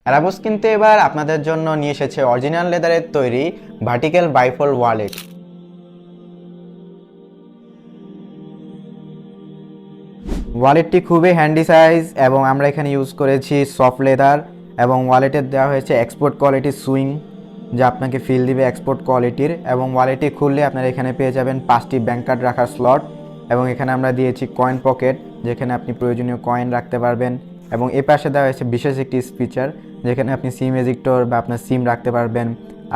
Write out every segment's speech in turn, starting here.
অ্যারাবস কিন্তু এবার আপনাদের জন্য নিয়ে এসেছে অরিজিনাল লেদারের তৈরি ভার্টিক্যাল বাইফোল্ড ওয়ালেট। ওয়ালেটটি খুবই হ্যান্ডি সাইজ এবং আমরা এখানে ইউজ করেছি সফট লেদার এবং ওয়ালেটের দেওয়া হয়েছে এক্সপোর্ট কোয়ালিটির সুইং, যা আপনাকে ফিল দিবে এক্সপোর্ট কোয়ালিটির। এবং ওয়ালেটটি খুললে আপনারা এখানে পেয়ে যাবেন 5টি ব্যাংক কার্ড রাখার স্লট এবং এখানে আমরা দিয়েছি কয়েন পকেট, যেখানে আপনি প্রয়োজনীয় কয়েন রাখতে পারবেন। এবং এ পাশে দেওয়া হয়েছে বিশেষ একটি ফিচার, যেখানে আপনি সিম এজেক্টর বা আপনার সিম রাখতে পারবেন।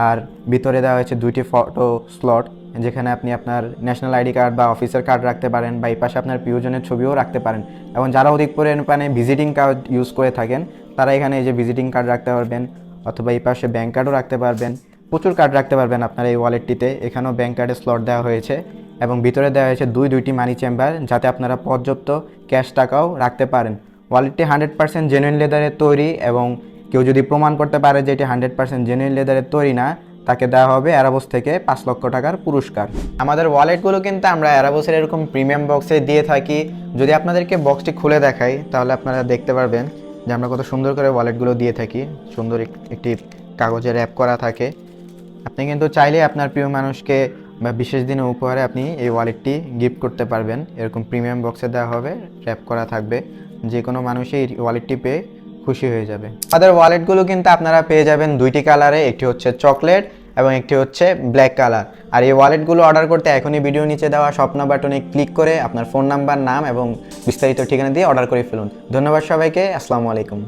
আর ভিতরে দেওয়া হয়েছে 2টি ফটো স্লট, যেখানে আপনি আপনার ন্যাশনাল আইডি কার্ড বা অফিসের কার্ড রাখতে পারেন, বা এই পাশে আপনার প্রিয়জনের ছবিও রাখতে পারেন। এবং যারা অধিক পরিমাণে ভিজিটিং কার্ড ইউজ করে থাকেন তারা এখানে এই যে ভিজিটিং কার্ড রাখতে পারবেন, অথবা এই পাশে ব্যাংক কার্ডও রাখতে পারবেন। প্রচুর কার্ড রাখতে পারবেন আপনার এই ওয়ালেটটিতে। এখানেও ব্যাংক কার্ডের স্লট দেওয়া হয়েছে এবং ভিতরে দেওয়া হয়েছে দুইটি মানি চেম্বার, যাতে আপনারা পর্যাপ্ত ক্যাশ টাকাও রাখতে পারেন। ওয়ালেটটি 100% জেনুইন লেদারের তৈরি এবং কেউ যদি প্রমাণ করতে পারে যে এটি 100% জেনুইন লেদারের তৈরি না, তাকে দেওয়া হবে অ্যারাবস থেকে 5 লক্ষ টাকার পুরস্কার। আমাদের ওয়ালেটগুলো কিন্তু আমরা অ্যারাবসের এরকম প্রিমিয়াম বক্সে দিয়ে থাকি। যদি আপনাদেরকে বক্সটি খুলে দেখাই তাহলে আপনারা দেখতে পারবেন যে আমরা কত সুন্দর করে ওয়ালেটগুলো দিয়ে থাকি। সুন্দর একটি কাগজে র্যাপ করা থাকে। আপনি কিন্তু চাইলে আপনার প্রিয় মানুষকে বা বিশেষ দিনে উপহারে আপনি এই ওয়ালেটটি গিফট করতে পারবেন। এরকম প্রিমিয়াম বক্সে দেওয়া হবে, র্যাপ করা থাকবে, যে কোনো মানুষই এই ওয়ালেটটি পেয়ে খুশি হয়ে যাবে। আমাদের ওয়ালেটগুলো কিন্তু আপনারা পেয়ে যাবেন 2টি কালারে, একটি হচ্ছে চকলেট এবং একটি হচ্ছে ব্ল্যাক কালার। আর এই ওয়ালেটগুলো অর্ডার করতে এখনই ভিডিও নিচে দেওয়া স্বপ্ন বাটনে ক্লিক করে আপনার ফোন নাম্বার, নাম এবং বিস্তারিত ঠিকানা দিয়ে অর্ডার করে ফেলুন। ধন্যবাদ সবাইকে। আসসালামু আলাইকুম।